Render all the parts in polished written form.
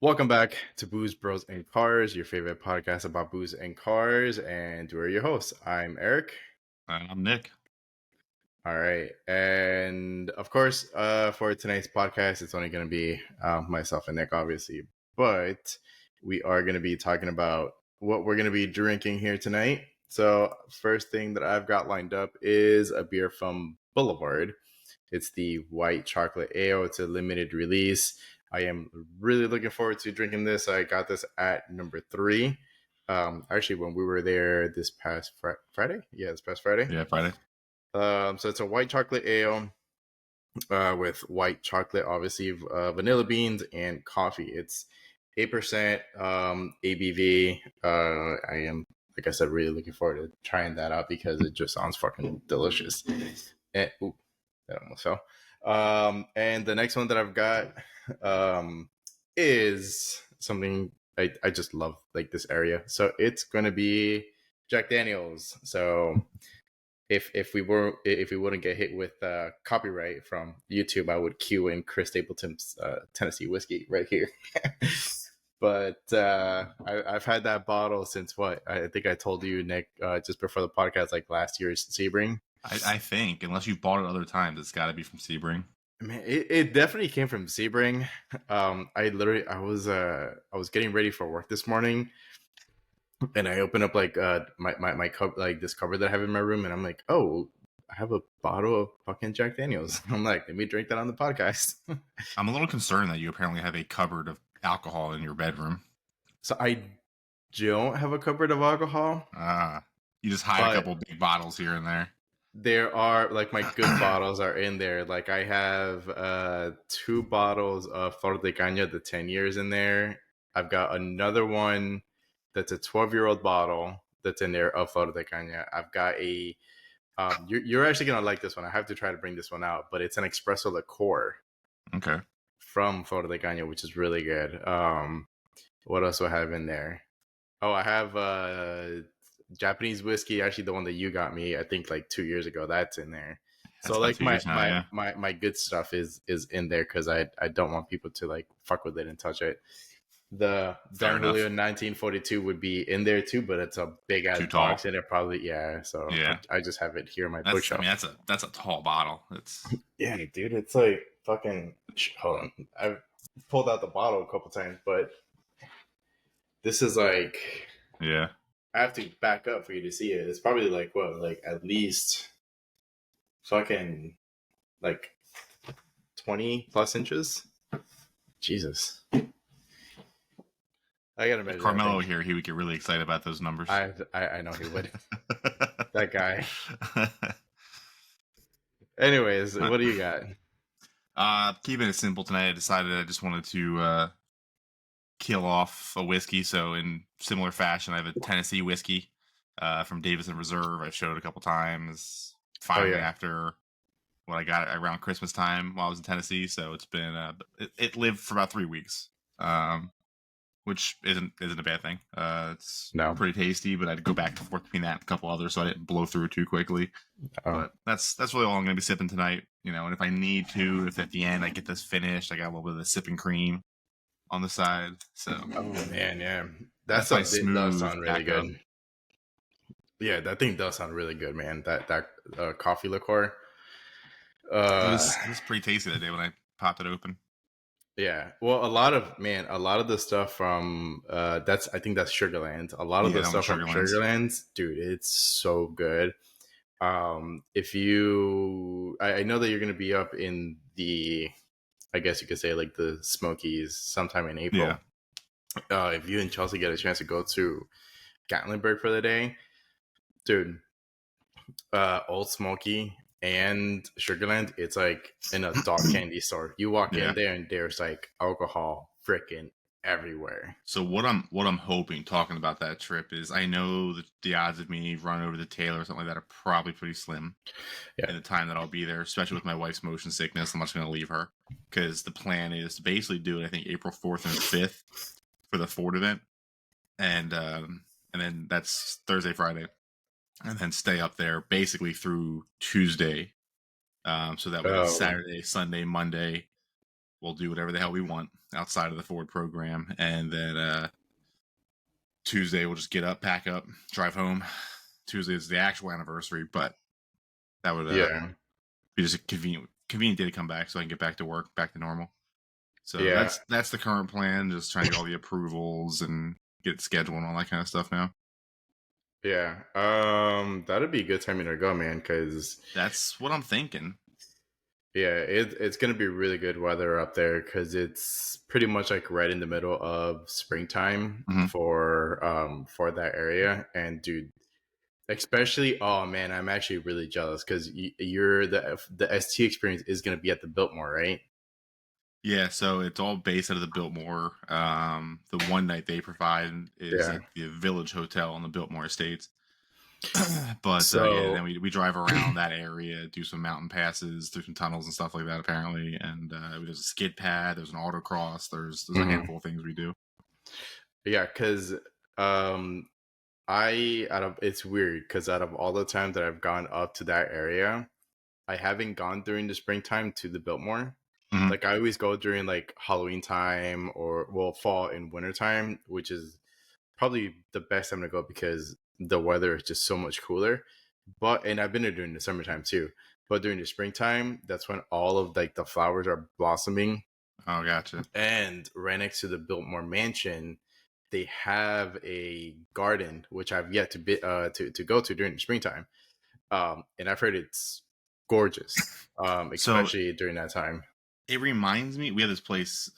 Welcome back to Booze, Bros, and Cars, your favorite podcast about booze and cars. And we're your hosts. I'm Eric. And I'm Nick. All right. And of course, for tonight's podcast, it's only going to be myself and Nick, obviously. But we are going to be talking about what we're going to be drinking here tonight. So, first thing that I've got lined up is a beer from Boulevard. It's the white chocolate ale. It's a limited release. I am really looking forward to drinking this. I got this at number 3. Actually, when we were there this past Friday. Yeah, this past Friday. Yeah, Friday. So it's a white chocolate ale with white chocolate, obviously, vanilla beans and coffee. It's 8% ABV. I am, like I said, really looking forward to trying that out because it just sounds fucking delicious. And, that almost fell. And the next one that I've got is something I just love, like this area. So it's going to be Jack Daniels. So if we wouldn't get hit with copyright from YouTube, I would cue in Chris Stapleton's Tennessee whiskey right here. But I've had that bottle since what? I think I told you, Nick, just before the podcast, like last year's Sebring. I think, unless you've bought it other times, it's got to be from Sebring. Man, it definitely came from Sebring. I was getting ready for work this morning, and I opened up like my cup, like this cupboard that I have in my room, and I'm like, oh, I have a bottle of fucking Jack Daniels. I'm like, let me drink that on the podcast. I'm a little concerned that you apparently have a cupboard of alcohol in your bedroom. So I don't have a cupboard of alcohol. You just hide a couple big bottles here and there. There are, like, my good bottles are in there. Like, I have 2 bottles of Flor de Caña, the 10 years in there. I've got another one that's a 12-year-old bottle that's in there of Flor de Caña. I've got a you're actually gonna like this one. I have to try to bring this one out, but it's an espresso liqueur. Okay. From Flor de Caña, which is really good. What else do I have in there? Oh, I have Japanese whiskey, actually the one that you got me, I think like 2 years ago. That's in there. That's so like now, my good stuff is in there because I don't want people to like fuck with it and touch it. The Don Julio 1942 would be in there too, but it's a big ass box in it, probably. Yeah, so yeah. I just have it here in my bookshelf. I mean, that's a tall bottle. It's yeah, dude. It's like fucking. Hold on, I've pulled out the bottle a couple times, but this is like, yeah. I have to back up for you to see it. It's probably like what, like at least fucking like 20 plus inches. Jesus. I gotta imagine. Carmelo here, he would get really excited about those numbers. I know he would. That guy. Anyways, what do you got? Keeping it simple tonight, I decided I just wanted to kill off a whiskey. So in similar fashion, I have a Tennessee whiskey from Davis and Reserve. I've showed a couple times. Finally, after what I got around Christmas time while I was in Tennessee. So it's been it lived for about 3 weeks, which isn't a bad thing. It's pretty tasty, but I'd go back and forth between that and a couple others, so I didn't blow through too quickly. But that's really all I'm going to be sipping tonight. You know, and if I need to, if at the end I get this finished, I got a little bit of the sipping cream on the side. So oh man, yeah, that's my smooth. Does sound really good. Up. Yeah, that thing does sound really good, man. That coffee liqueur. It was pretty tasty that day when I popped it open. Yeah, well, a lot of the stuff from I think that's Sugarland. A lot of the stuff from Sugarlands, dude, it's so good. If you, I know that you're going to be up in the, I guess you could say, like the Smokies sometime in April. Yeah. If you and Chelsea get a chance to go to Gatlinburg for the day, dude, Old Smoky and Sugarland, it's like in a dog candy store. You walk in there and there's like alcohol freaking everywhere. So what I'm hoping, talking about that trip, is I know that the odds of me running over to Taylor or something like that are probably pretty slim in the time that I'll be there, especially with my wife's motion sickness. I'm just going to leave her because the plan is to basically do it, I think, April 4th and 5th for the Ford event. And then that's Thursday, Friday. And then stay up there basically through Tuesday. So that way Saturday, Sunday, Monday, we'll do whatever the hell we want outside of the Ford program, and then Tuesday we'll just get up, pack up, drive home. Tuesday is the actual anniversary, but that would be just a convenient day to come back so I can get back to work, back to normal. So that's the current plan. Just trying to get all the approvals and get it scheduled and all that kind of stuff now. Yeah. That'd be a good timing to go, man, because that's what I'm thinking. Yeah, it's gonna be really good weather up there because it's pretty much like right in the middle of springtime for that area. And dude, especially, oh man, I'm actually really jealous because you're the ST experience is gonna be at the Biltmore, right? Yeah, so it's all based out of the Biltmore. The one night they provide is at the Village Hotel on the Biltmore Estates. But yeah, then we drive around that area, do some mountain passes through some tunnels and stuff like that, apparently. And there's a skid pad, there's an autocross, there's a handful of things we do. Yeah, because it's weird because out of all the times that I've gone up to that area, I haven't gone during the springtime to the Biltmore. Like I always go during like Halloween time or fall and winter time, which is probably the best time to go because the weather is just so much cooler. And I've been there during the summertime too. But during the springtime, that's when all of like the flowers are blossoming. Oh, gotcha. And right next to the Biltmore Mansion, they have a garden which I've yet to be to go to during the springtime. And I've heard it's gorgeous, especially during that time. It reminds me, we have this place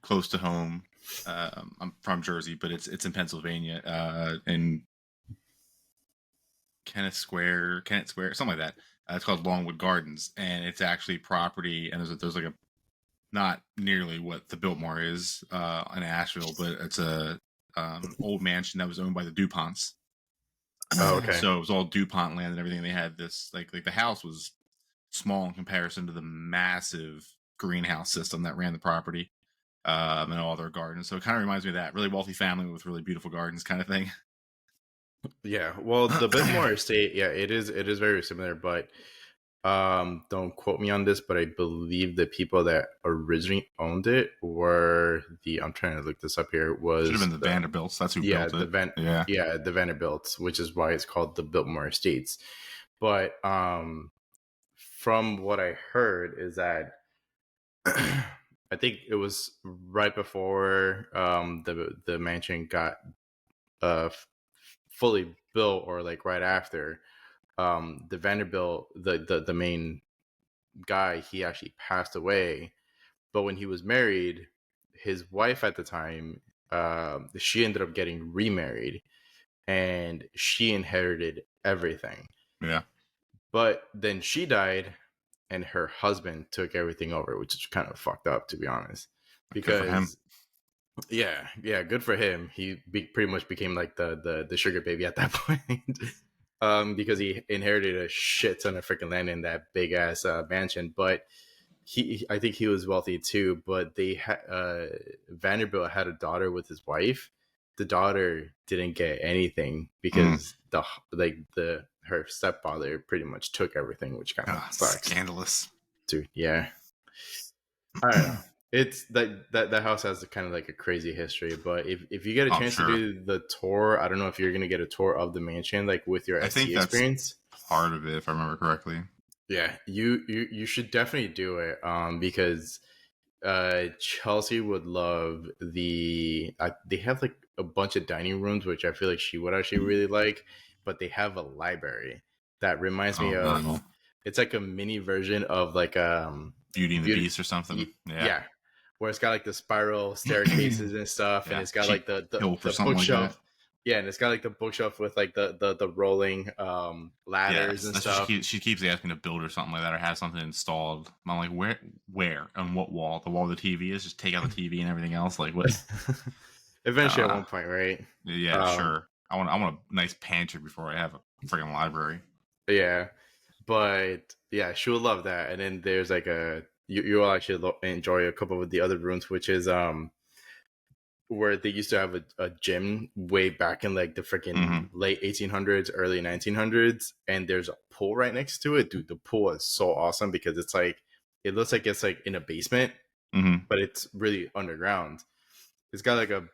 close to home. I'm from Jersey, but it's in Pennsylvania, in Kennett Square, something like that. It's called Longwood Gardens, and it's actually property. And there's like a not nearly what the Biltmore is in Asheville, but it's a old mansion that was owned by the DuPonts. Oh, okay. So it was all DuPont land and everything. They had this like the house was small in comparison to the massive greenhouse system that ran the property and all their gardens. So it kind of reminds me of that really wealthy family with really beautiful gardens kind of thing. Yeah, well, the Biltmore estate, yeah, it is very similar, but don't quote me on this, but I believe the people that originally owned it were I'm trying to look this up here, should have been the Vanderbilts. That's who built it. The Vanderbilts, which is why it's called the Biltmore Estates. But from what I heard is that I think it was right before the mansion got fully built, or like right after. The Vanderbilt, the main guy, he actually passed away. But when he was married, his wife at the time, she ended up getting remarried, and she inherited everything. Yeah. But then she died, and her husband took everything over, which is kind of fucked up, to be honest. Because yeah, good for him. He pretty much became like the sugar baby at that point. Because he inherited a shit ton of freaking land in that big ass mansion. But I think he was wealthy too. But Vanderbilt had a daughter with his wife. The daughter didn't get anything because her stepfather pretty much took everything, which kind of sucks. Scandalous, dude. Yeah, I don't know. It's that house has kind of like a crazy history, but if you get a chance to do the tour, I don't know if you're gonna get a tour of the mansion like with your ST experience. Part of it, if I remember correctly. Yeah, you should definitely do it. Because Chelsea would love they have like a bunch of dining rooms, which I feel like she would actually really like, but they have a library that reminds me of. It's like a mini version of like Beauty and the Beast or something. Yeah. Where it's got like the spiral staircases and stuff, and it's got like the bookshelf. Like yeah, and it's got like the bookshelf with like the rolling ladders and stuff. She keeps asking to build or something like that, or have something installed. I'm like, where, on what wall? The wall the TV is. Just take out the TV and everything else. Like what? Eventually, at one point, right? Yeah, sure. I want a nice pantry before I have a freaking library. Yeah, but yeah, she would love that. And then there's like you will actually enjoy a couple of the other rooms, which is where they used to have a gym way back in like the freaking late 1800s, early 1900s, and there's a pool right next to it. Dude, the pool is so awesome because it looks like it's like in a basement, but it's really underground. It's got like a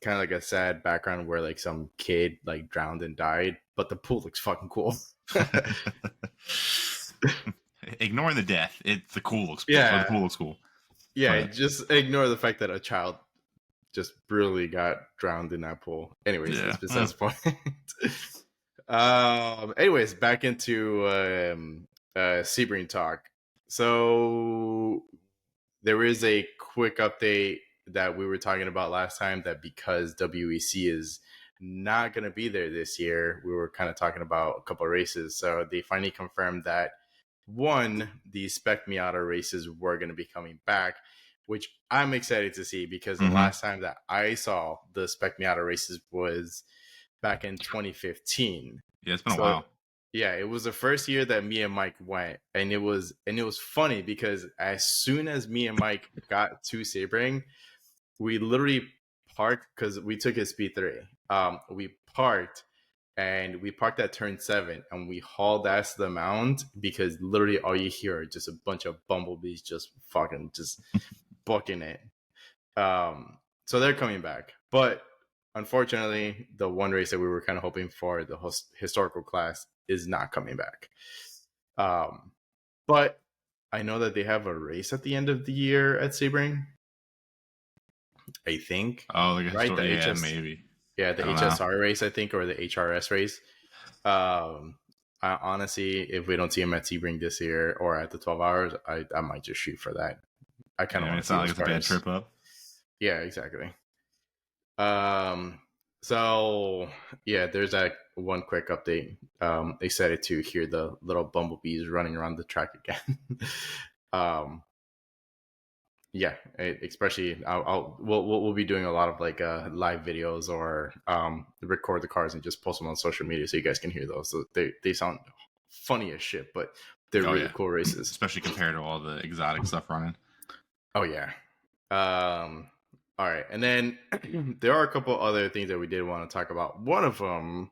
kind of like a sad background where like some kid like drowned and died, but the pool looks fucking cool. Ignoring the death, the pool looks cool. Yeah, but just ignore the fact that a child just brutally got drowned in that pool. Anyways, it's besides the point. Anyways, back into Sebring talk. So there is a quick update that we were talking about last time, that because WEC is not going to be there this year, we were kind of talking about a couple of races. So they finally confirmed that one, the Spec Miata races were going to be coming back, which I'm excited to see, because the last time that I saw the Spec Miata races was back in 2015. Yeah, it's been a while. Yeah, it was the first year that me and Mike went, and it was funny because as soon as me and Mike got to Sebring, we literally parked, because we took his speed 3. We parked at turn 7, and we hauled ass to the mound, because literally all you hear are just a bunch of bumblebees just fucking just booking it. So they're coming back, but unfortunately, the one race that we were kind of hoping for, the historical class, is not coming back. But I know that they have a race at the end of the year at Sebring, I think. Oh, like right? Maybe. Yeah, the HSR race, I think, or the HRS race. Honestly, if we don't see him at Sebring this year or at the 12 hours, I might just shoot for that. I kind of want to see. It's not like it's a bad trip up. Yeah, exactly. So yeah, there's that one quick update. Excited to hear the little bumblebees running around the track again. Yeah, especially we'll be doing a lot of like live videos, or record the cars and just post them on social media so you guys can hear those. So they sound funny as shit, but they're really cool races, especially compared to all the exotic stuff running. Oh yeah. All right, and then there are a couple other things that we did want to talk about. One of them,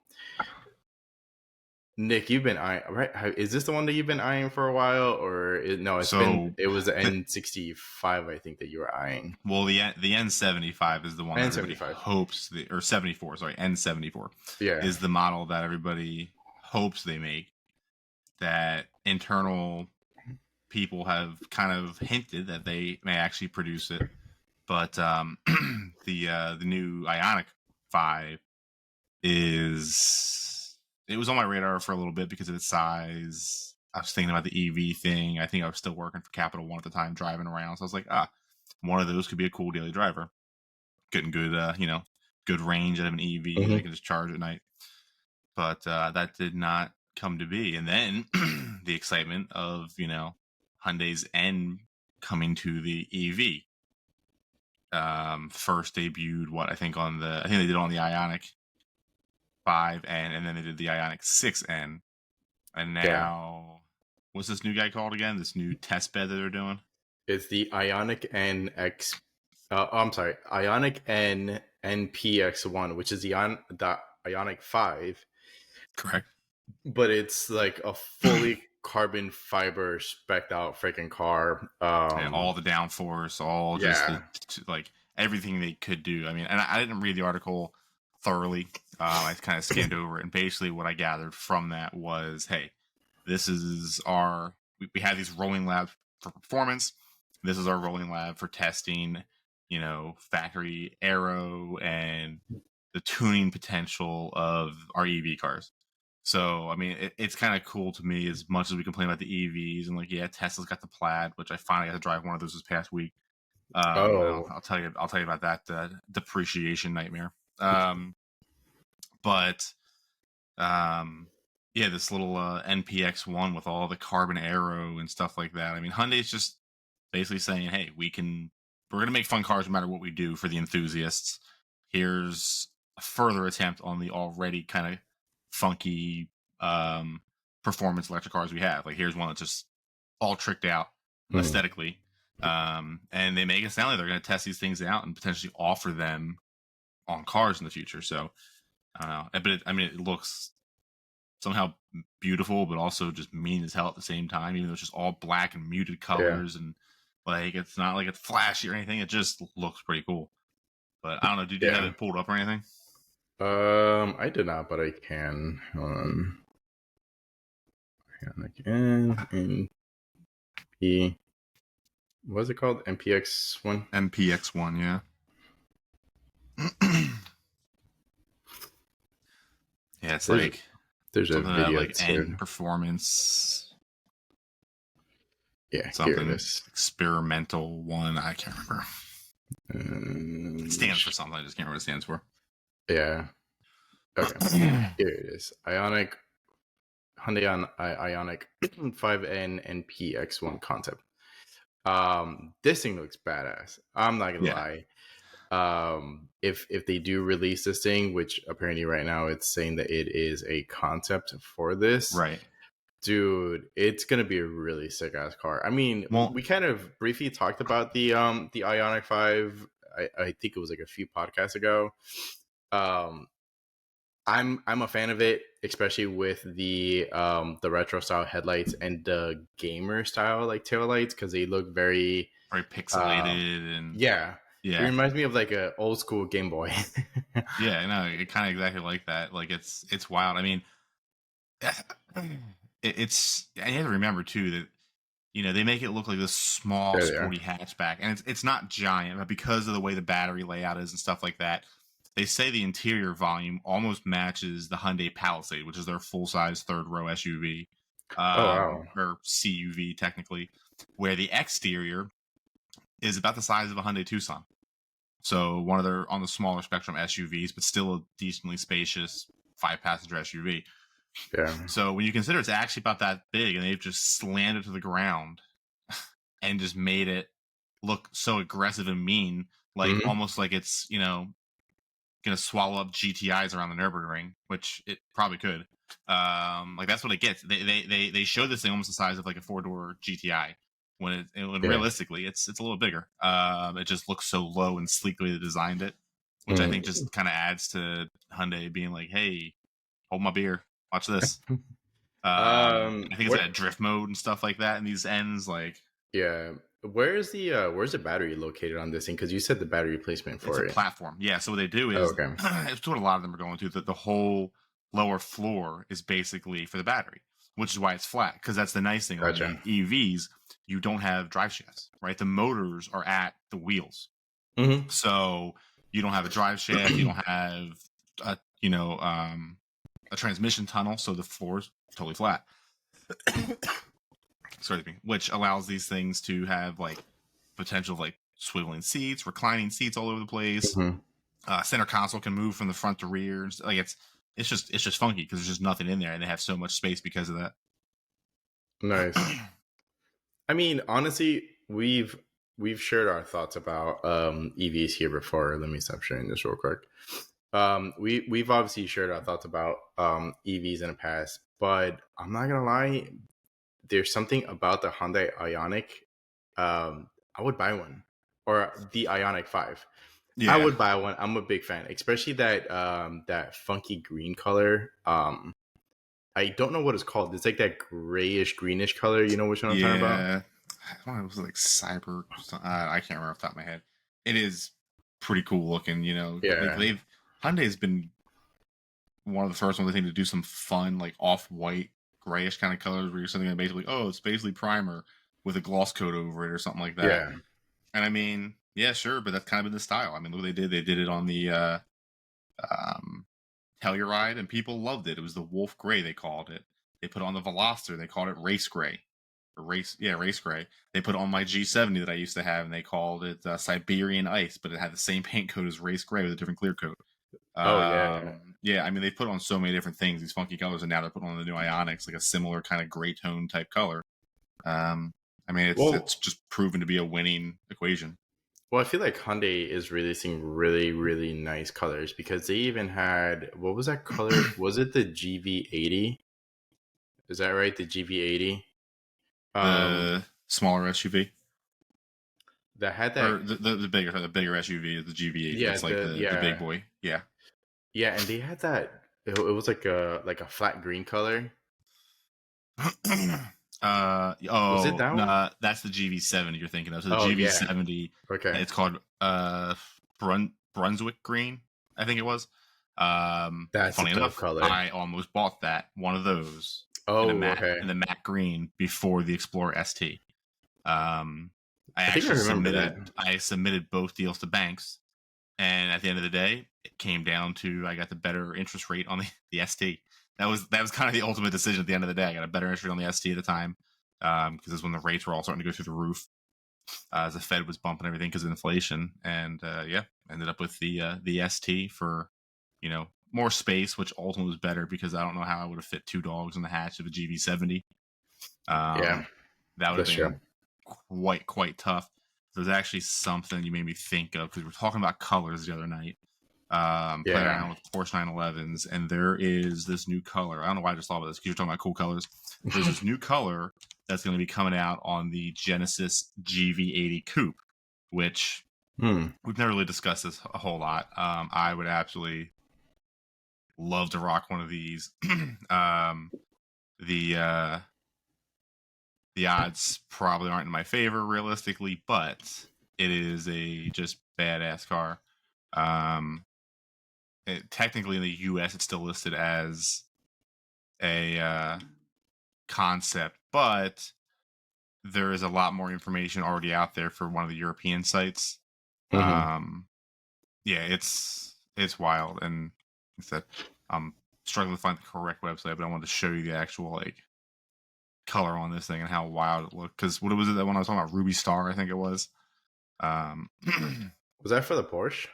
Nick, you've been eyeing, right? Is this the one that you've been eyeing for a while, or it was the N65, I think, that you were eyeing. Well, the N75 is the one that everybody hopes, or 74, sorry, N74 is the model that everybody hopes they make. That internal people have kind of hinted that they may actually produce it. But the new Ioniq 5 it was on my radar for a little bit because of its size. I was thinking about the EV thing. I think I was still working for Capital One at the time, driving around. So I was like, one of those could be a cool daily driver. Getting good, good range out of an EV. I can just charge at night. But that did not come to be. And then the excitement of, Hyundai's N coming to the EV. First debuted I think they did it on the Ioniq 5N, and then they did the Ioniq 6N, and now what's this new guy called again? This new test bed that they're doing? It's the Ioniq NX. I'm sorry, Ioniq N NPX1, which is the Ioniq 5. Correct. But it's like a fully carbon fiber spec'd out freaking car. All the downforce, all just like everything they could do. I mean, and I didn't read the article thoroughly. I kind of skimmed over it, and basically what I gathered from that was, hey, this is we have these rolling labs for performance. This is our rolling lab for testing, factory aero and the tuning potential of our EV cars. So, I mean, it's kind of cool to me, as much as we complain about the EVs and Tesla's got the Plaid, which I finally got to drive one of those this past week. I'll tell you about that depreciation nightmare. This little NPX1 with all the carbon aero and stuff like that. I mean, Hyundai's just basically saying, hey, we're going to make fun cars no matter what we do for the enthusiasts. Here's a further attempt on the already kind of funky performance electric cars we have. Like, here's one that's just all tricked out aesthetically. And they make it sound like they're going to test these things out and potentially offer them on cars in the future. So I don't know, but it looks somehow beautiful, but also just mean as hell at the same time, even though it's just all black and muted colors. And Like it's not like it's flashy or anything. It just looks pretty cool. But I don't know. Did you have it pulled up or anything? I did not, but I can. Hold on. N P. What's it called? MPX1. MPX1, yeah. Yeah, it's there's a video like N performance. Yeah, something here it is. Experimental one. I can't remember. It stands for something. I just can't remember what it stands for. Yeah. Okay. Here it is. Hyundai Ioniq 5N NPX1 concept. This thing looks badass. I'm not gonna lie. If they do release this thing, which apparently right now it's saying that it is a concept for this, right, dude, it's gonna be a really sick ass car. I mean, we kind of briefly talked about the Ioniq 5. I think it was like a few podcasts ago. I'm a fan of it, especially with the retro style headlights and the gamer style like taillights, because they look very pixelated and yeah. It reminds me of like a old school Game Boy. Yeah, no, it kind of exactly like that. Like it's wild. I mean, it's and you have to remember too that they make it look like this small sporty hatchback, and it's not giant, but because of the way the battery layout is and stuff like that, they say the interior volume almost matches the Hyundai Palisade, which is their full size third row SUV, or CUV technically, where the exterior is about the size of a Hyundai Tucson. So one of their on the smaller spectrum SUVs, but still a decently spacious 5-passenger SUV. Yeah. So when you consider it's actually about that big, and they've just slammed it to the ground and just made it look so aggressive and mean, like almost like it's going to swallow up GTIs around the Nürburgring, which it probably could. Like that's what it gets. They show this thing almost the size of like a 4-door GTI. When realistically it's a little bigger. It just looks so low and sleek the way they designed it, which I think just kind of adds to Hyundai being like, "Hey, hold my beer, watch this." I think it's got drift mode and stuff like that in these ends. Like, yeah, where's the battery located on this thing? Because you said the battery replacement for it's a platform. Yeah, so what they do is it's what a lot of them are going to. That the whole lower floor is basically for the battery, which is why it's flat. Because that's the nice thing on the EVs. You don't have drive shafts, right? The motors are at the wheels. So you don't have a drive shaft. You don't have a transmission tunnel. So the floor is totally flat. Excuse me. Which allows these things to have like potential like swiveling seats, reclining seats all over the place. Center console can move from the front to rear. Like it's just funky because there's just nothing in there, and they have so much space because of that. Nice. I mean, honestly, we've shared our thoughts about EVs here before. Let me stop sharing this real quick. We've obviously shared our thoughts about EVs in the past, but I'm not gonna lie, there's something about the Hyundai Ioniq. I would buy one, or the Ioniq 5. Yeah. I would buy one. I'm a big fan, especially that funky green color. I don't know what it's called. It's like that grayish greenish color. You know which one I'm talking about? Yeah, I don't know. It was like cyber. I can't remember off the top of my head. It is pretty cool looking. Yeah. Hyundai's been one of the first ones I think to do some fun like off-white grayish kind of colors where you're something basically it's basically primer with a gloss coat over it or something like that. Yeah. And I mean, yeah, sure, but that's kind of been the style. I mean, look what they did. They did it on the Telluride, and people loved it. It was the Wolf Gray, they called it. They put it on the Veloster, they called it Race Gray. Race Gray. They put it on my G70 that I used to have, and they called it Siberian Ice, but it had the same paint coat as Race Gray with a different clear coat. Yeah. I mean, they put on so many different things, these funky colors, and now they're putting on the new Ioniqs, like a similar kind of gray tone type color. I mean, it's just proven to be a winning equation. Well, I feel like Hyundai is releasing really, really nice colors, because they even had, what was that color? Was it the GV80? Is that right? The GV80? The smaller SUV? That had that. Or the bigger SUV is the GV80. Yeah, it's like the big boy. Yeah. Yeah, and they had that. It was like a flat green color. Was it that one? Nah, that's the GV70 you're thinking of. So the Oh yeah. GV70, Okay. it's called Brunswick Green, I think it was. That's a Funny dope enough, color. I almost bought one of those Oh, okay. in the matte green before the Explorer ST. I I think I actually remember that. submitted both deals to banks, and at the end of the day, it came down to I got the better interest rate on the ST. That was kind of the ultimate decision at the end of the day. I got a better interest rate on the ST at the time because that's when the rates were all starting to go through the roof as the Fed was bumping everything because of inflation. And yeah, ended up with the ST for more space, which ultimately was better because I don't know how I would have fit two dogs in the hatch of a GV70. Yeah, That would have that's true. been quite tough. There's actually something you made me think of because we were talking about colors the other night. Playing Yeah. around with Porsche 911s, and there is this new color. I don't know why I just thought about this because you're talking about cool colors. There's this new color that's going to be coming out on the Genesis GV80 Coupe, which we've never really discussed this a whole lot. I would absolutely love to rock one of these. The the odds probably aren't in my favor realistically, but it is a just badass car. Technically in the US it's still listed as a concept, but there is a lot more information already out there for one of the European sites. Mm-hmm. Yeah, it's wild, and instead I'm struggling to find the correct website, but I wanted to show you the actual color on this thing and how wild it looked. Because what was it that when I was talking about Ruby Star, I think it was. Um, Was that for the Porsche?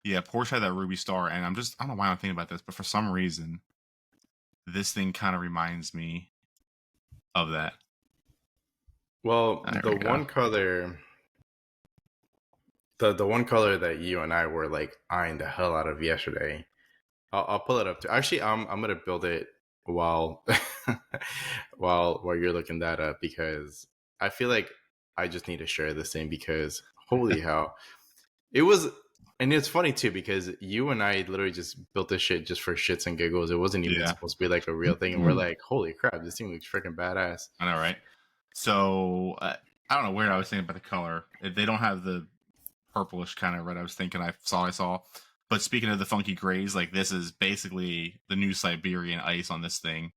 yeah, Porsche had that Ruby Star, and I don't know why I'm thinking about this, but for some reason, this thing kind of reminds me of that. Well, There we go. the one color that you and I were like eyeing the hell out of yesterday. I'll pull it up too. Actually, I'm gonna build it while while you're looking that up because I feel like I just need to share this thing because holy hell, it was. And it's funny too because you and I literally just built this shit just for shits and giggles. It wasn't even Yeah, supposed to be like a real thing, and we're like, holy crap, this thing looks freaking badass. I know, right? So I don't know where I was thinking about the color. They don't have the purplish kind of red. I was thinking I saw. But speaking of the funky grays, like this is basically the new Siberian ice on this thing.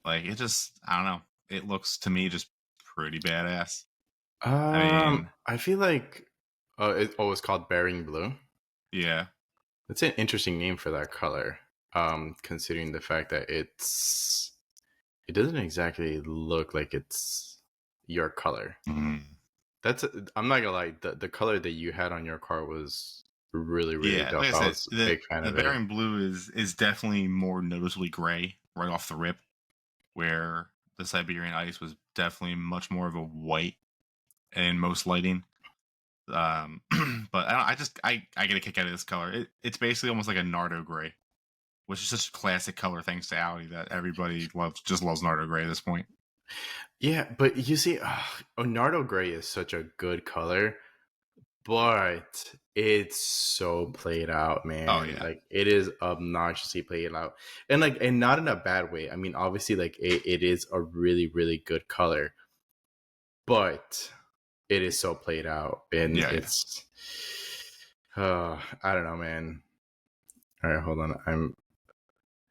Like it just, I don't know. It looks to me just pretty badass. I mean, I feel like it's called Bearing Blue. yeah. It's an interesting name for that color. Considering the fact that it doesn't exactly look like it's your color. Mm. I'm not gonna lie, the color that you had on your car was really, really Yeah, dope. like I I said, was a big fan the of it. Baron Blue is definitely more noticeably gray right off the rip, where the Siberian Ice was definitely much more of a white in most lighting. But I get a kick out of this color. It's basically almost like a Nardo gray, which is such a classic color thanks to Audi that everybody loves Nardo gray at this point. Yeah, but you see, Nardo Gray is such a good color, but it's so played out, Oh man. yeah. Like it is obnoxiously played out, and not in a bad way. I mean, obviously, like it is a really, really good color, but it is so played out, and Yeah, yeah. it's, I don't know, man. All right, hold on.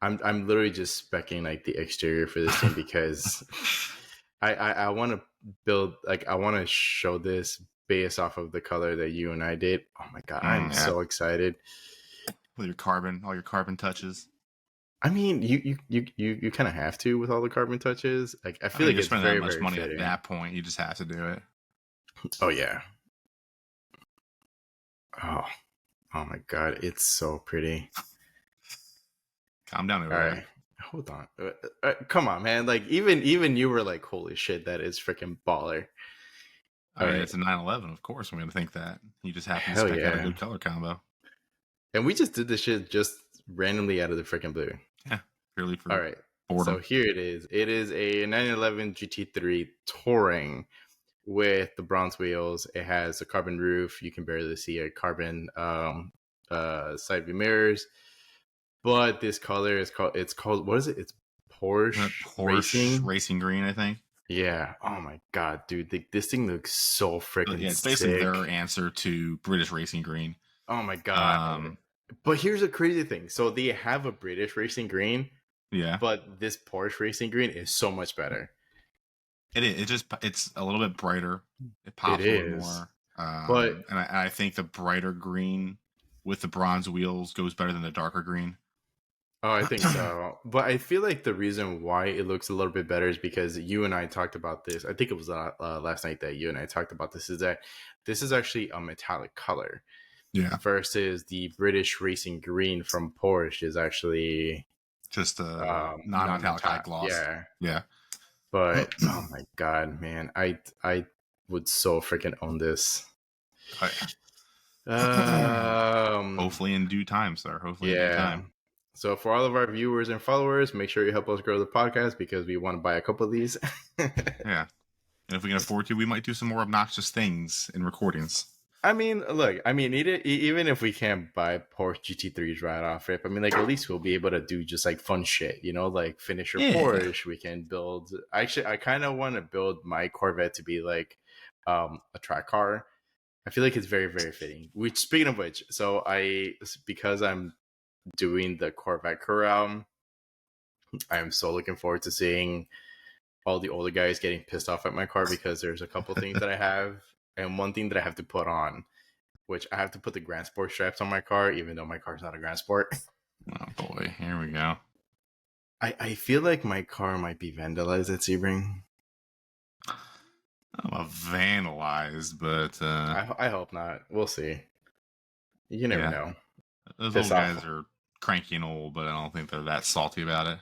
I'm literally just specking like the exterior for this thing because I want to build like I want to show this based off of the color that you and I did. Oh my god, I'm Yeah. so excited. With all your carbon touches. I mean, you kind of have to with all the carbon touches. Like I I feel mean, like you're it's spending that very, much very money at fitting. that point, you just have to do it. Oh yeah. Oh, oh my god, it's so pretty. Calm down over All there. right, hold on. Come on, man. Like even you were like, holy shit, that is freaking baller. I All mean, right, it's a 911. Of course, I'm going to think that. You just happen to hell spec out a yeah. good color combo. And we just did this shit just randomly out of the freaking blue. Yeah, purely All for right. So boredom. here it is. It is a 911 GT3 Touring with the bronze wheels. It has a carbon roof. You can barely see a carbon side view mirrors. But this color is called what is it? It's Porsche Porsche Racing. Racing Green, I think. Yeah. Oh my god, dude, this thing looks so freaking Yeah, it's basically their sick. answer to British Racing Green. Oh my god. But here's a crazy thing. So they have a British Racing Green, Yeah, but this Porsche Racing Green is so much better. it's a little bit brighter. It It pops a little is. more. But And I think the brighter green with the bronze wheels goes better than the darker green. oh, I think so. But I feel like the reason why it looks a little bit better is because you and I talked about this. I think it was last night that you and I talked about this. Is that this is actually a metallic color Yeah, versus the British Racing Green from Porsche is actually just a non-metallic high non-metallic. gloss. Yeah. Yeah. But oh my god, man, I would so freaking own this. Oh, yeah. Hopefully in due time, sir. Hopefully in due Yeah. time. So for all of our viewers and followers, make sure you help us grow the podcast because we want to buy a couple of these. Yeah. And if we can afford to, we might do some more obnoxious things in recordings. I mean, look, I mean, even if we can't buy Porsche GT3s right off rip, I mean, like, at least we'll be able to do just like fun shit, you know, like finish your Yeah. Porsche. We can build. Actually, I kind of want to build my Corvette to be like a track car. I feel like it's very, very fitting. Which, speaking of which, so because I'm doing the Corvette corral, I am so looking forward to seeing all the older guys getting pissed off at my car because there's a couple things that I have and one thing that I have to put on, which I have to put the Grand Sport straps on my car, even though my car's not a Grand Sport. Oh boy, here we go. I feel like my car might be vandalized at Sebring. I'm vandalized, but I hope not. We'll see. You never yeah, know. those Piss old off. guys are cranky and old, but I don't think they're that salty about it.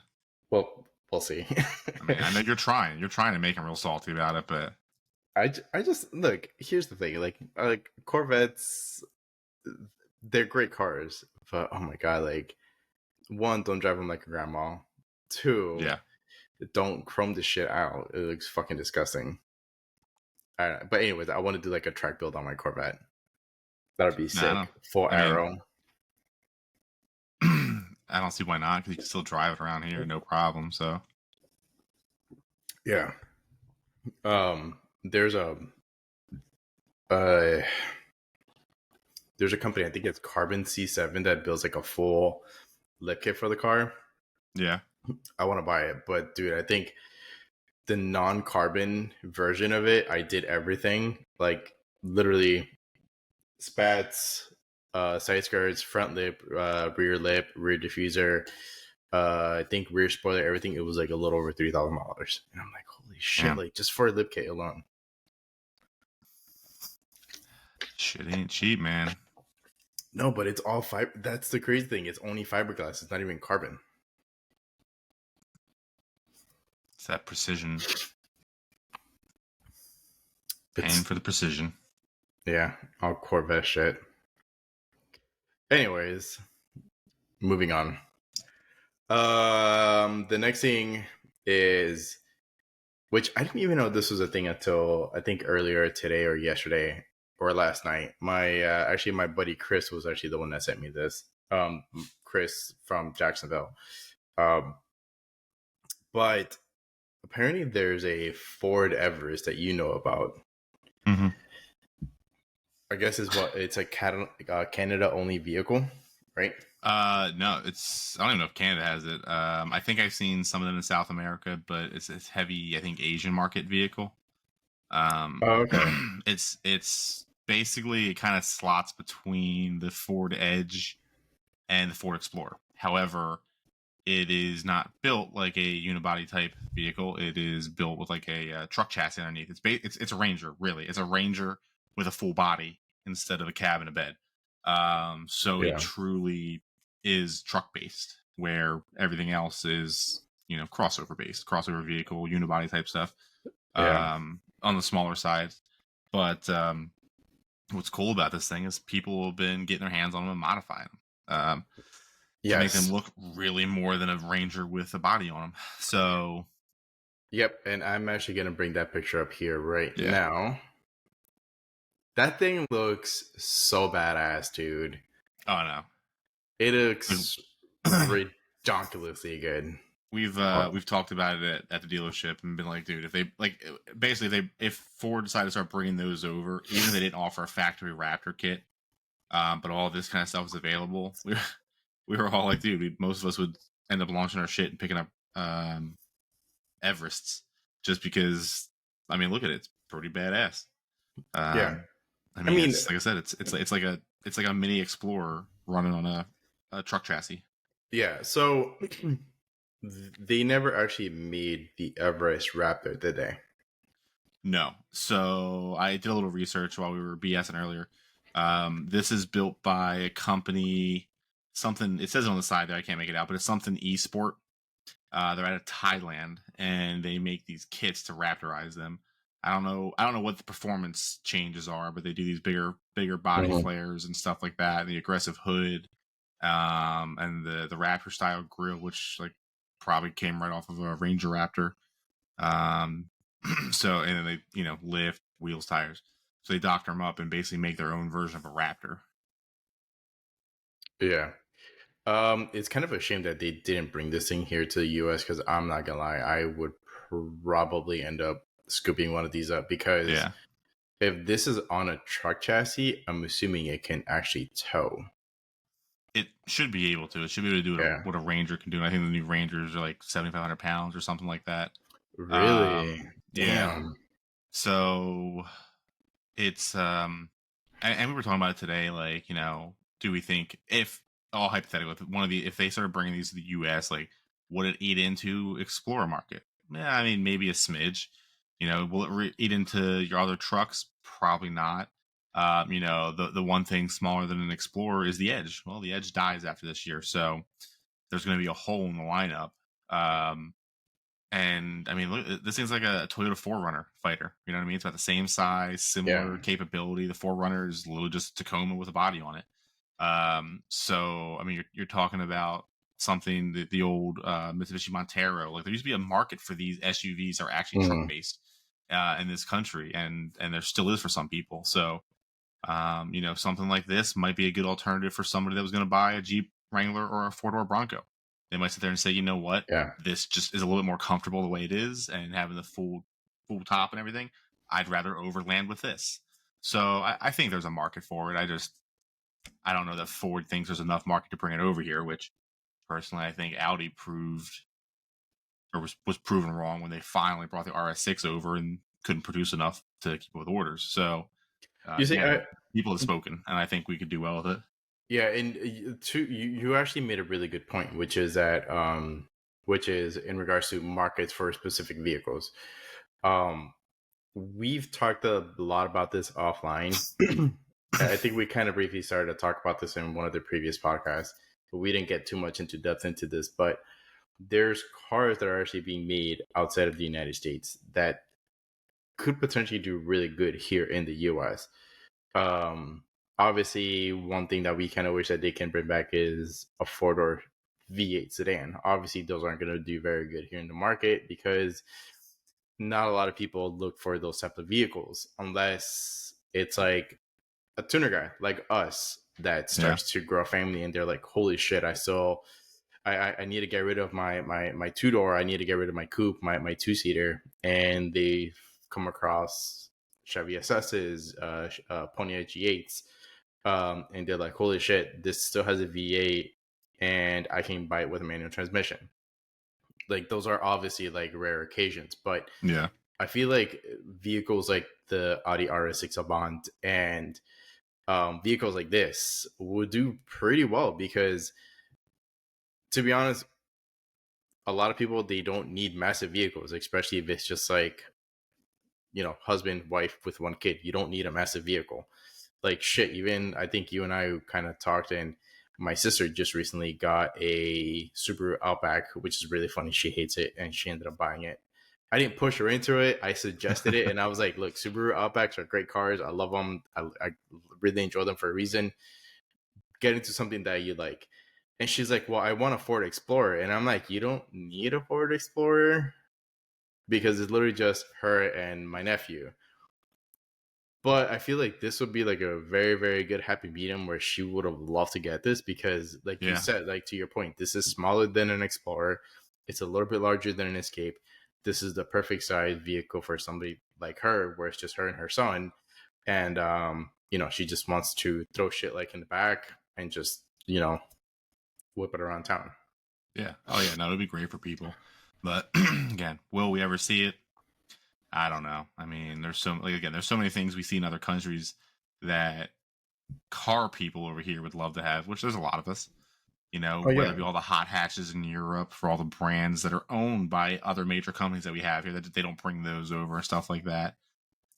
Well, we'll see. I mean, I know you're trying to make them real salty about it, but I just look. Here's the thing, like Corvettes, they're great cars, but oh my god, like one, don't drive them like a grandma. Two, yeah, don't chrome the shit out. It looks fucking disgusting. But anyways, I want to do like a track build on my Corvette. That'd be no, I don't. sick. Full I mean, aero. I don't see why not because you can still drive it around here, no problem. So Yeah. There's uh there's a company, I think it's Carbon C7, that builds like a full lip kit for the car. yeah, I want to buy it, but dude, I think the non-carbon version of it, I did everything, like literally spats, side skirts, front lip, rear diffuser, I think rear spoiler, everything. It was like a little over $3,000, and I'm like, holy shit! damn, Like just for a lip kit alone. shit ain't cheap, man. No, but it's all fiber. That's the crazy thing. It's only fiberglass. It's not even carbon. It's that precision, paying It's for the precision. yeah, all Corvette shit. Anyways, moving on. The next thing is, which I didn't even know this was a thing until I think earlier today or yesterday or last night. My actually my buddy Chris was actually the one that sent me this. Chris from Jacksonville. Um, but apparently there's a Ford Everest that you know about. Mm-hmm. I guess it's a Canada only vehicle, right? No, it's I don't even know if Canada has it. I think I've seen some of them in South America, but it's heavy, I think, Asian market vehicle. Oh, okay. It's basically it kind of slots between the Ford Edge and the Ford Explorer. However, it is not built like a unibody type vehicle. It is built with like a truck chassis underneath. It's a Ranger, really. It's a Ranger with a full body instead of a cab and a bed. So it Yeah. truly is truck based, where everything else is crossover vehicle, unibody type stuff. Yeah. On the smaller side, but what's cool about this thing is people have been getting their hands on them and modifying them. To make them Yes. look really more than a Ranger with a body on them. So, Yep. And I'm actually gonna bring that picture up here right yeah. now. That thing looks so badass, dude. Oh no, It looks ridiculously good. we've talked about it at the dealership and been like, dude, if they like basically if Ford decided to start bringing those over, even if they didn't offer a factory Raptor kit, but all this kind of stuff is available, we were all like, dude, most of us would end up launching our shit and picking up Everests just because. I mean, look at it; it's pretty badass. Yeah. I I mean, mean, it's like I said, it's like a mini Explorer running on a truck chassis. yeah. So they never actually made the Everest Raptor, did they? No. So I did a little research while we were BSing earlier. This is built by a company. Something it says on the side there. I can't make it out, but it's something Esport. They're out of Thailand, and they make these kits to Raptorize them. I don't know. I don't know what the performance changes are, but they do these bigger body flares and stuff like that. The aggressive hood, and the Raptor style grill, which like probably came right off of a Ranger Raptor. Um, so and then they lift wheels, tires. So they doctor them up and basically make their own version of a Raptor. Yeah. It's kind of a shame that they didn't bring this thing here to the US because I'm not gonna lie, I would probably end up scooping one of these up because if this is on a truck chassis, I'm assuming it can actually tow. It should be able to. It should be able to do what a Ranger can do. And I think the new Rangers are like 7,500 pounds or something like that. Really? Yeah. Damn. So it's and we were talking about it today. Like, do we think if all hypothetical, if they started bringing these to the U.S., like, would it eat into Explorer market? Yeah, I mean, maybe a smidge. Will it eat into your other trucks? Probably not. The one thing smaller than an Explorer is the Edge. Well, the Edge dies after this year, so there's going to be a hole in the lineup. And I mean, look, this thing's like a Toyota 4Runner fighter. You know what I mean? It's about the same size, similar capability. The 4Runner is literally just a Tacoma with a body on it. So I mean, you're talking about something that the old Mitsubishi Montero. Like there used to be a market for these SUVs that are actually truck based in this country, and there still is for some people. So something like this might be a good alternative for somebody that was going to buy a Jeep Wrangler or a 4-door Bronco. They might sit there and say, you know what, this just is a little bit more comfortable the way it is, and having the full top and everything. I'd rather overland with this. So I think there's a market for it. I don't know that Ford thinks there's enough market to bring it over here, which personally I think Audi proved or was proven wrong when they finally brought the RS6 over and couldn't produce enough to keep up with orders. So You see, people have spoken, and I think we could do well with it. Yeah, and you actually made a really good point, which is that which is in regards to markets for specific vehicles. We've talked a lot about this offline. I think we kind of briefly started to talk about this in one of the previous podcasts, but we didn't get too much into depth into this. But there's cars that are actually being made outside of the United States that could potentially do really good here in the US. Obviously, one thing that we kind of wish that they can bring back is a 4-door V8 sedan. Obviously, those aren't going to do very good here in the market because not a lot of people look for those type of vehicles unless it's like a tuner guy like us that starts to grow a family and they're like, holy shit, I need to get rid of my 2-door. I need to get rid of my coupe, my 2-seater. And they've come across Chevy SS's, Pontiac G8s. And they're like, holy shit, this still has a V8 and I can buy it with a manual transmission. Like those are obviously like rare occasions, but I feel like vehicles like the Audi RS6 Avant and vehicles like this would do pretty well because, to be honest, a lot of people, they don't need massive vehicles, especially if it's just like, husband, wife with one kid. You don't need a massive vehicle. Like shit, even I think you and I kind of talked, and my sister just recently got a Subaru Outback, which is really funny. She hates it and she ended up buying it. I didn't push her into it. I suggested it and I was like, look, Subaru Outbacks are great cars. I love them. I really enjoy them for a reason. Get into something that you like. And she's like, well, I want a Ford Explorer. And I'm like, you don't need a Ford Explorer because it's literally just her and my nephew. But I feel like this would be like a very, very good happy medium where she would have loved to get this because, like you said, like to your point, this is smaller than an Explorer. It's a little bit larger than an Escape. This is the perfect size vehicle for somebody like her, where it's just her and her son, and she just wants to throw shit like in the back and just whip it around town. Yeah. Oh yeah. No, it'd be great for people. But again, will we ever see it? I don't know. I mean, there's so many things we see in other countries that car people over here would love to have, which there's a lot of us. Oh Whether yeah, it be all the hot hatches in Europe for all the brands that are owned by other major companies that we have here, that they don't bring those over and stuff like that.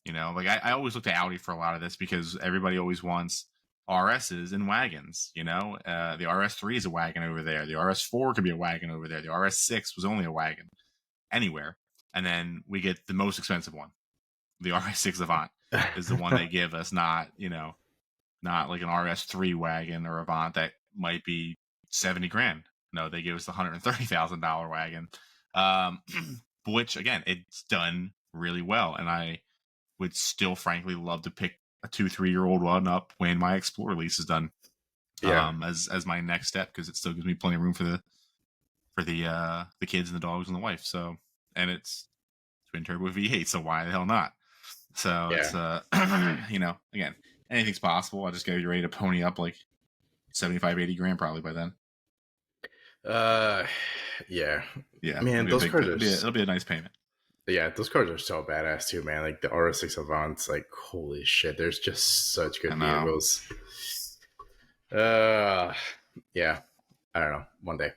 Like I always look to Audi for a lot of this because everybody always wants RSs and wagons. The RS3 is a wagon over there. The RS4 could be a wagon over there. The RS6 was only a wagon anywhere. And then we get the most expensive one. The RS6 Avant is the one they give us, not like an RS3 wagon or Avant that might be 70 grand. No, they give us the $130,000 wagon, which again, it's done really well. And I would still frankly love to pick a 2-3-year-old one up when my Explorer lease is done. yeah, as my next step, because it still gives me plenty of room for the kids and the dogs and the wife. So, and it's twin turbo V8, so why the hell not? So yeah. it's again, anything's possible. I just gotta be ready to pony up like 75-80 grand probably by then. Yeah, Yeah, man, those cars are. it'll be a nice payment. Yeah, those cars are so badass too, man. Like the RS6 Avant's, like holy shit. There's just such good vehicles. Yeah, I don't know. One day,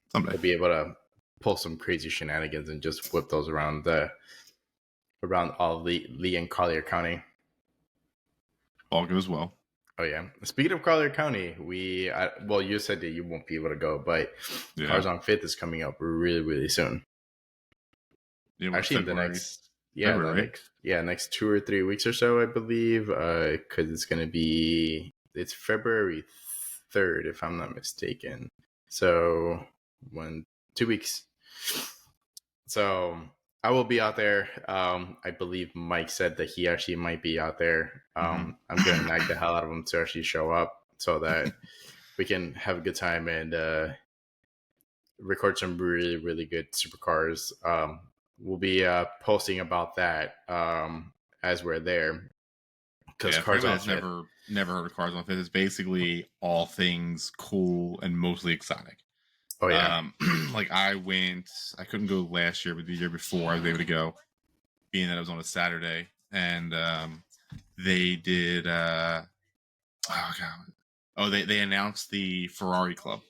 someday I'll be able to pull some crazy shenanigans and just whip those around all Lee and Collier County. All goes well. Oh yeah. Speaking of Collier County, you said that you won't be able to go, but Cars on Fifth is coming up really, really soon. Yeah, actually, in the next 2 or 3 weeks or so, I believe, because it's February 3rd, if I'm not mistaken. So 2 weeks. So I will be out there. I believe Mike said that he actually might be out there. I'm going to nag the hell out of him to actually show up so that we can have a good time and record some really, really good supercars. We'll be posting about that as we're there. Because Cars on Fifth, never heard of Cars on Fifth. It's basically all things cool and mostly exotic. Oh yeah. Like I couldn't go last year, but the year before I was able to go, being that it was on a Saturday, and they did. They announced the Ferrari Club.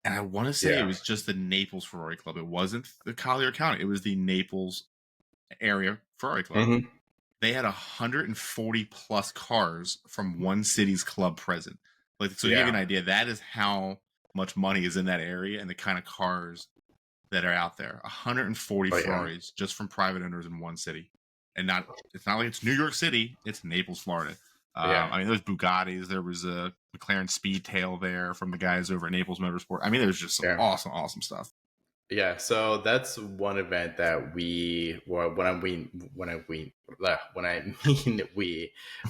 And I want to say it was just the Naples Ferrari Club. It wasn't the Collier County. It was the Naples area Ferrari Club. Mm-hmm. They had 140 plus cars from one city's club present. Like, so to give you an idea, that is how much money is in that area and the kind of cars that are out there. 140 Ferraris just from private owners in one city. And it's not like it's New York City, it's Naples, Florida. I mean, there's Bugattis. There was a McLaren Speedtail there from the guys over at Naples Motorsport. I mean, there's just some awesome stuff. Yeah, so that's one event that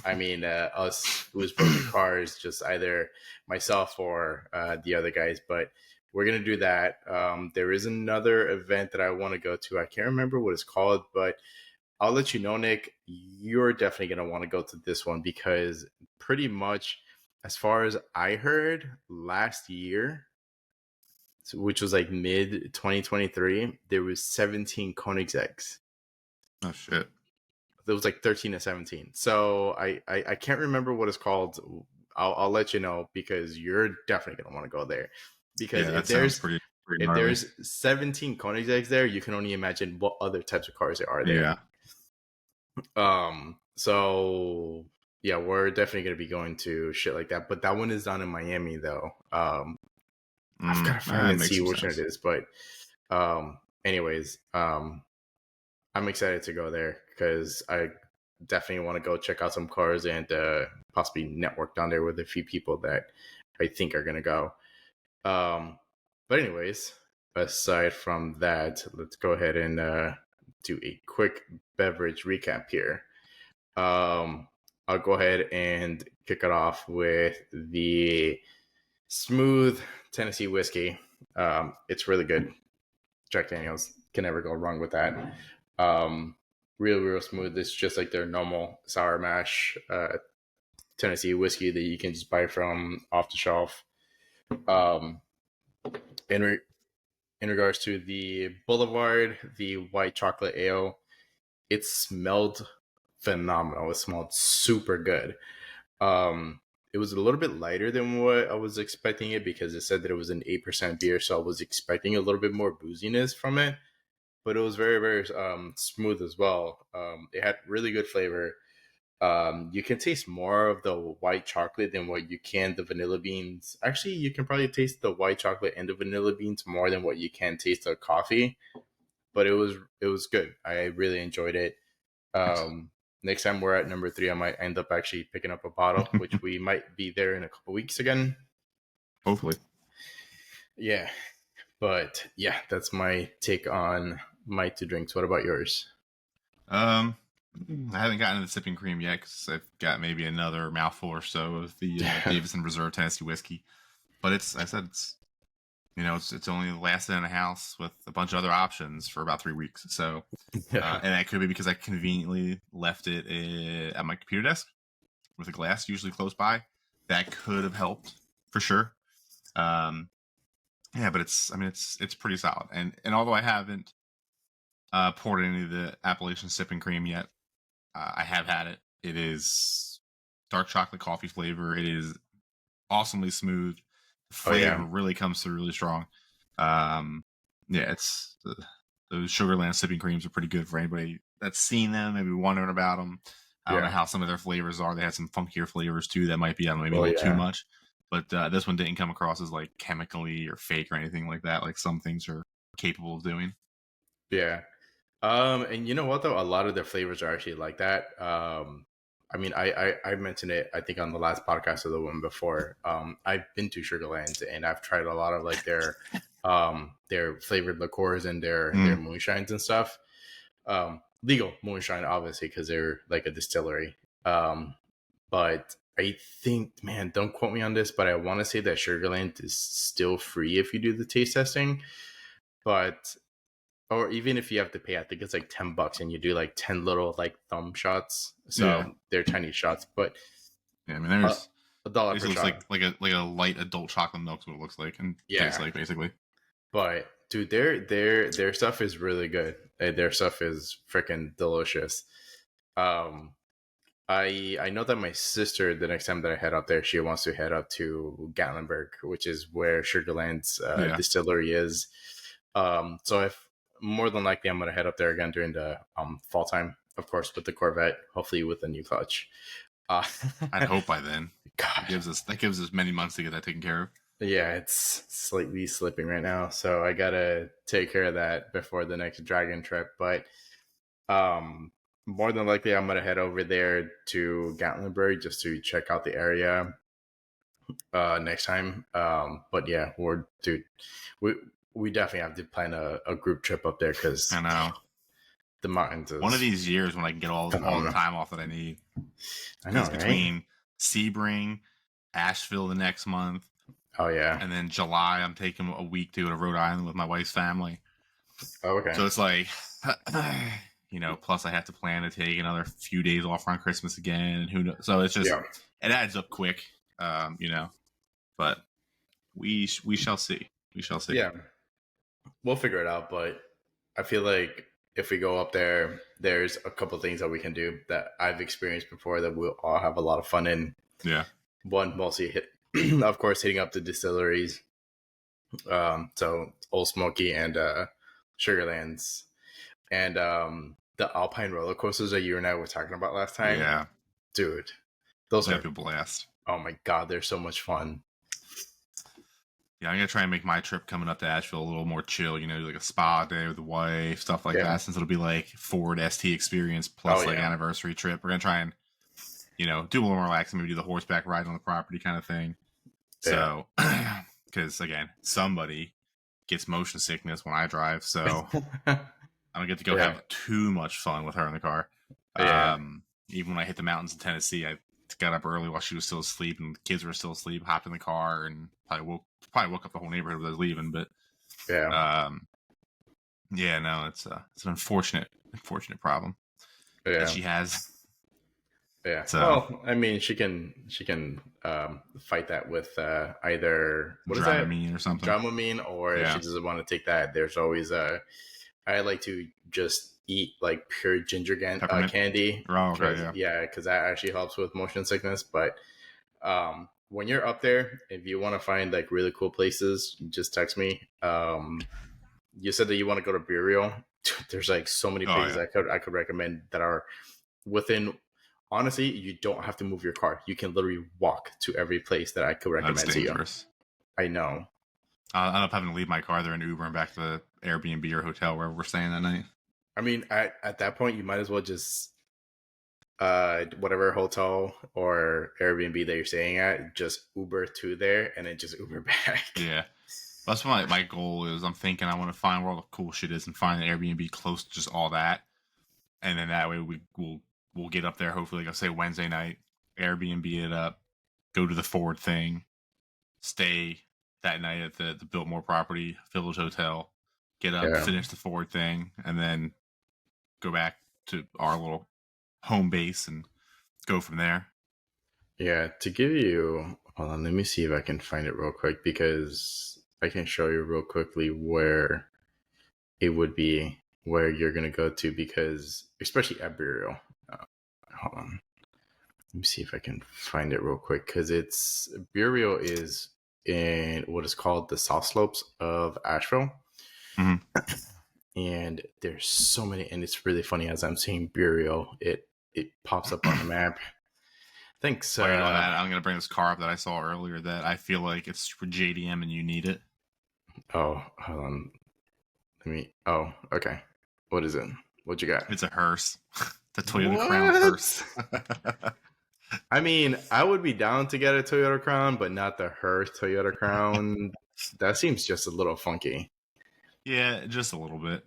I mean us who's building cars, just either myself or the other guys. But we're gonna do that. There is another event that I want to go to. I can't remember what it's called, but I'll let you know, Nick. You're definitely going to want to go to this one because pretty much, as far as I heard, last year, which was like mid 2023, there was 17 Koenigsegg's. Oh, shit. There was like 13 to 17. So I can't remember what it's called. I'll let you know because you're definitely going to want to go there. Because if there's 17 Koenigseggs there, you can only imagine what other types of cars there are there. Yeah. So yeah, we're definitely gonna be going to shit like that. But that one is down in Miami though. I've got to find and see which one it is. But anyways, I'm excited to go there because I definitely want to go check out some cars and possibly network down there with a few people that I think are gonna go. But anyways, aside from that, let's go ahead and do a quick beverage recap here. I'll go ahead and kick it off with the Smooth Tennessee whiskey. It's really good. Jack Daniels. Can never go wrong with that. Real smooth. It's just like their normal sour mash Tennessee whiskey that you can just buy from off the shelf. Um, in in regards to the Boulevard, the white chocolate ale, it smelled phenomenal. It smelled super good. Um, it was a little bit lighter than what I was expecting it because it said that it was an 8% beer, so I was expecting a little bit more booziness from it. But it was very smooth as well. It had really good flavor. You can taste more of the white chocolate than what you can the vanilla beans. Actually, you can probably taste the white chocolate and the vanilla beans more than what you can taste the coffee. But it was good. I really enjoyed it. Nice. Next time we're at number 3, I might end up actually picking up a bottle, which we might be there in a couple weeks again. Hopefully. Yeah, but yeah, that's my take on my 2 drinks. What about yours? I haven't gotten to the sipping cream yet because I've got maybe another mouthful or so of the Davison Reserve Tennessee whiskey. But it's it's only lasted in a house with a bunch of other options for about 3 weeks. So, and that could be because I conveniently left it at my computer desk with a glass usually close by. That could have helped for sure. Yeah, but it's pretty solid. And although I haven't poured any of the Appalachian sipping cream yet, I have had it. It is dark chocolate coffee flavor. It is awesomely smooth. The flavor really comes through really strong. Yeah, it's those Sugarland sipping creams are pretty good for anybody that's seen them, maybe wondering about them. I don't know how some of their flavors are. They had some funkier flavors too that might be, I don't know, maybe a little too much. But this one didn't come across as like chemically or fake or anything like that, like some things are capable of doing. Yeah. And you know what though? A lot of their flavors are actually like that. I mean, I mentioned it, I think, on the last podcast or the one before. I've been to Sugarlands and I've tried a lot of like their flavored liqueurs and their moonshines and stuff. Legal moonshine, obviously, because they're like a distillery. But I think, man, don't quote me on this, but I want to say that Sugarland is still free if you do the taste testing. But or even if you have to pay, I think it's like $10 and you do like 10 little like thumb shots. So they're tiny shots, but yeah, I mean there's $1 it per looks shot. like a light adult chocolate milk is what it looks like and tastes like basically. But dude, their stuff is really good. Their stuff is freaking delicious. I know that my sister, the next time that I head up there, she wants to head up to Gatlinburg, which is where Sugarland's distillery is. So if more than likely I'm gonna head up there again during the fall time, of course, with the Corvette, hopefully with a new clutch. I'd hope by then. God, that gives us many months to get that taken care of. Yeah, it's slightly slipping right now, so I gotta take care of that before the next dragon trip. But more than likely, I'm gonna head over there to Gatlinburg just to check out the area next time. But yeah, we we definitely have to plan a group trip up there because I know the mountains is one of these years when I can get all the time off that I need. I know, right? Between Sebring, Asheville the next month. Oh yeah, and then July I'm taking a week to go to Rhode Island with my wife's family. Oh, okay. So it's like, plus I have to plan to take another few days off around Christmas again, and who knows? So it's just it adds up quick, But we shall see. We shall see. Yeah, we'll figure it out. But I feel like if we go up there, there's a couple things that we can do that I've experienced before that we'll all have a lot of fun in. Yeah. One, mostly of course, hitting up the distilleries. So Old Smoky and Sugarlands, and the Alpine roller coasters that you and I were talking about last time. Yeah, dude, those are a blast. Oh my god, they're so much fun. Yeah, I'm gonna try and make my trip coming up to Asheville a little more chill. Like a spa day with the wife, stuff like that. Since it'll be like Ford ST experience plus anniversary trip, we're gonna try and do a little more relaxing. Maybe do the horseback ride on the property kind of thing. So, because again, somebody gets motion sickness when I drive, so I don't get to go have too much fun with her in the car. Even when I hit the mountains in Tennessee, I got up early while she was still asleep and the kids were still asleep, hopped in the car and probably woke up the whole neighborhood as I was leaving. But Yeah, no, it's an unfortunate problem that Yeah. she has. Yeah. So Well, I mean, she can fight that with either what is that, Dramamine or something. Dramamine, or if she Yeah, doesn't want to take that, there's always I like to just eat like pure peppermint. candy Oh, okay, because yeah. because that actually helps with motion sickness. But when you're up there, if you want to find like really cool places, just text me. You said that you want to go to Burial. There's like so many Oh, places yeah. I could recommend that are within. Honestly, you don't have to move your car. You can literally walk to every place that I could That's recommend to you. dangerous. I know. I'll end up having to leave my car there in Uber and back to the Airbnb or hotel wherever we're staying that night. I mean, at that point, you might as well just whatever hotel or Airbnb that you're staying at, just Uber to there and then just Uber back. Yeah. That's what my goal is. I'm thinking I want to find where all the cool shit is and find an Airbnb close to just all that. And then that way we'll get up there, hopefully, like I say, Wednesday night, Airbnb it up, go to the Ford thing, stay that night at the Biltmore property, Village Hotel, get up, Yeah. finish the Ford thing, and then go back to our little home base and go from there. Yeah, to give you, hold on, let me see if I can find it real quick because I can show you real quickly where it would be, where you're gonna go to, because especially at Burial. Hold on, let me see if I can find it real quick because it's Burial is in what is called the South Slopes of Asheville. Mm-hmm. And there's so many, and it's really funny as I'm saying Burial, it pops up on the map. Thanks. While you're doing that, I'm gonna bring this car up that I saw earlier that I feel like it's for JDM and you need it. Oh, hold on. Let me. Oh, okay. What is it? What you got? It's a hearse, the Toyota Crown hearse. What? I mean, I would be down to get a Toyota Crown, but not the hearse Toyota Crown. That seems just a little funky. Yeah, just a little bit.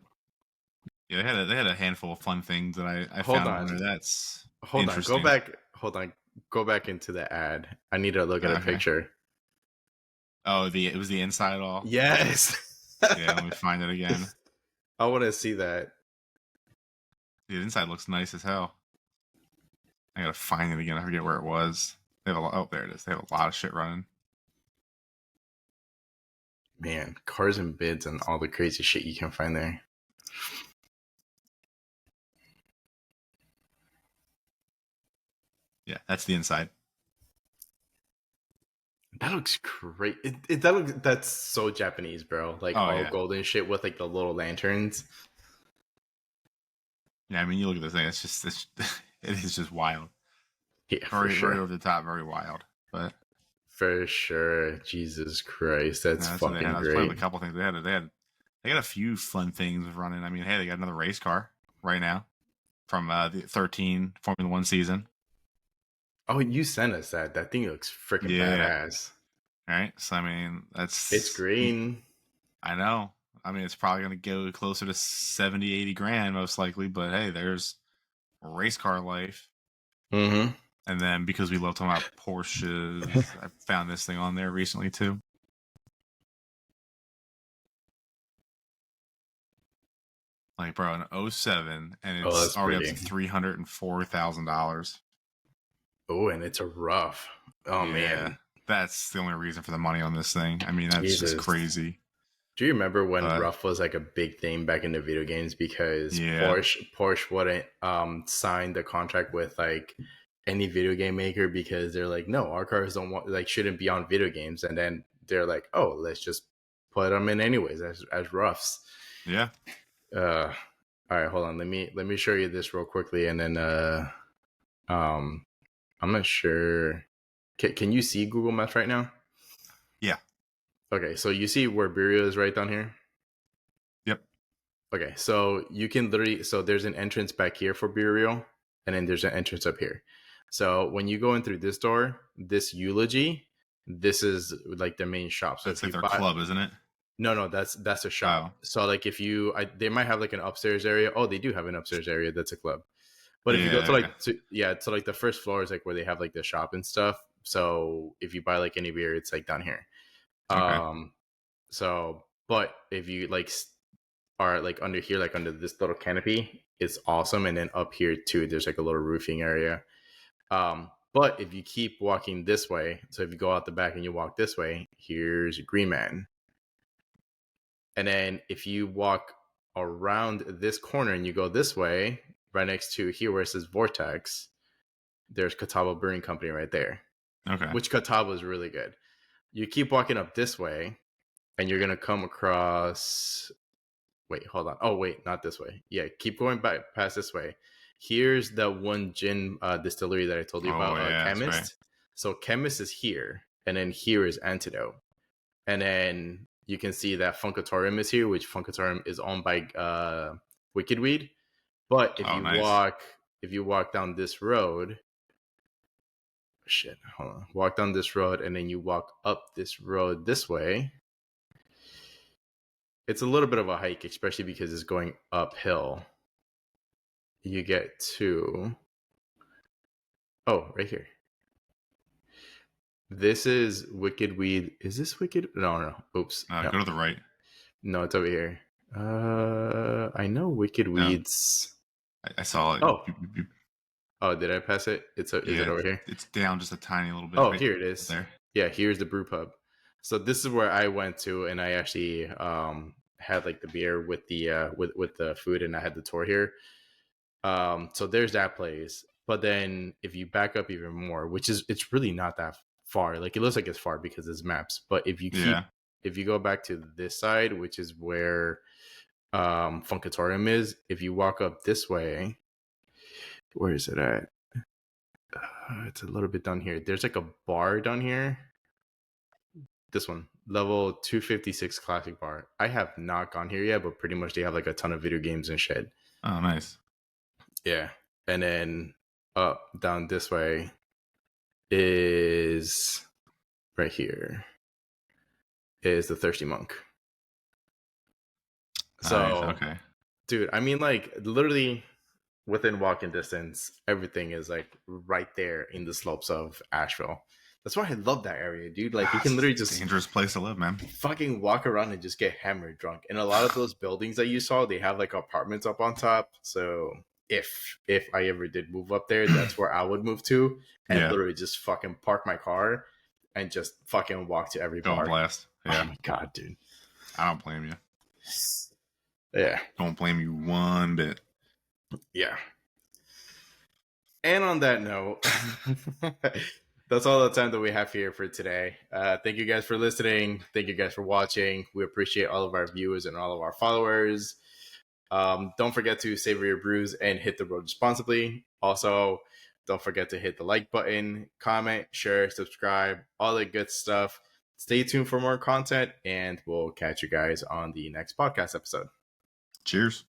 Yeah, they had a handful of fun things that I Hold found on on. there. That's Hold on. Go interesting. back. Hold on. Go back into the ad. I need to look at a Okay. picture. Oh, it was the inside all. Yes. Yeah, let me find it again. I want to see that. The inside looks nice as hell. I gotta find it again. I forget where it was. They have a lot. Oh, there it is. They have a lot of shit running. Man, cars and bids and all the crazy shit you can find there. Yeah, that's the inside. That looks great. That's so Japanese, bro. Like all golden shit with like the little lanterns. Yeah, I mean, you look at this thing. It is just wild. Yeah, Very, for sure. very over the top, very wild. But for sure, Jesus Christ, that's fucking great. I was playing with a couple things. They got a few fun things running. I mean, hey, they got another race car right now from the 13 Formula One season. Oh, you sent us that. That thing looks freaking badass. All right, so I mean, it's green. I know. I mean, it's probably going to go closer to 70, 80 grand most likely. But hey, there's race car life. Mm-hmm. And then because we love talking about Porsches, I found this thing on there recently too. Like, bro, an 07, and it's already up to $304,000. Oh, and it's a rough. Oh, man. That's the only reason for the money on this thing. I mean, that's just crazy. Do you remember when rough was like a big thing back in the video games? Because Porsche wouldn't sign the contract with like any video game maker because they're like, no, our cars don't want shouldn't be on video games. And then they're like, oh, let's just put them in anyways as roughs. Yeah. All right, hold on. Let me show you this real quickly, and then I'm not sure. Can you see Google Maps right now? Yeah. Okay, so you see where Burial is right down here? Yep. Okay, so you can literally, so there's an entrance back here for Burial, and then there's an entrance up here. So when you go in through this door, this Eulogy, this is like the main shop. So that's like their club, isn't it? No, that's a shop. Oh. So like if they might have like an upstairs area. Oh, they do have an upstairs area. That's a club. But if you go to so like the first floor is like where they have like the shop and stuff. So if you buy like any beer, it's like down here. Okay. So, but if you like, are like under here, like under this little canopy. It's awesome. And then up here too, there's like a little roofing area. But if you keep walking this way, so if you go out the back and you walk this way, here's Green Man. And then if you walk around this corner and you go this way, right next to here where it says Vortex, there's Catawba Brewing Company right there. Okay. Which Catawba is really good. You keep walking up this way, and you're gonna come across. Wait, hold on. Oh, wait, not this way. Yeah, keep going back past this way. Here's the one gin distillery that I told you about, Chemist. Right. So Chemist is here, and then here is Antidote, and then you can see that Funkatorium is here, which Funkatorium is owned by Wicked Weed. But if you walk down this road, hold on. Walk down this road, and then you walk up this road this way. It's a little bit of a hike, especially because it's going uphill. You get to... Oh, right here. This is Wicked Weed. Is this Wicked? No. Oops. No. Go to the right. No, it's over here. I know Wicked Weeds. I saw it. Oh, did I pass it? Is it over here? It's down just a tiny little bit. Oh, right here it is. There. Yeah, here's the brew pub. So this is where I went to, and I actually had like the beer with the with the food, and I had the tour here. So there's that place. But then if you back up even more, it's really not that far. Like it looks like it's far because there's maps. But if you if you go back to this side, which is where Funkatorium is, if you walk up this way, where is it at? It's a little bit down here. There's like a bar down here. This one, level 256 classic bar. I have not gone here yet, but pretty much they have like a ton of video games and shit. Oh, nice. Yeah. And then up down this way is right here is the Thirsty Monk. So, okay. Dude, I mean, like literally within walking distance, everything is like right there in the slopes of Asheville. That's why I love that area, dude. Like you can literally just dangerous place to live, man. Fucking walk around and just get hammered drunk. And a lot of those buildings that you saw, they have like apartments up on top. So if I ever did move up there, that's where I would move to, and literally just fucking park my car and just fucking walk to every bar. Don't blast. Yeah. Oh my god, dude. I don't blame you. Yeah. Don't blame you one bit. Yeah. And on that note, that's all the time that we have here for today. Thank you guys for listening. Thank you guys for watching. We appreciate all of our viewers and all of our followers. Don't forget to savor your brews and hit the road responsibly. Also, don't forget to hit the like button, comment, share, subscribe, all the good stuff. Stay tuned for more content, and we'll catch you guys on the next podcast episode. Cheers.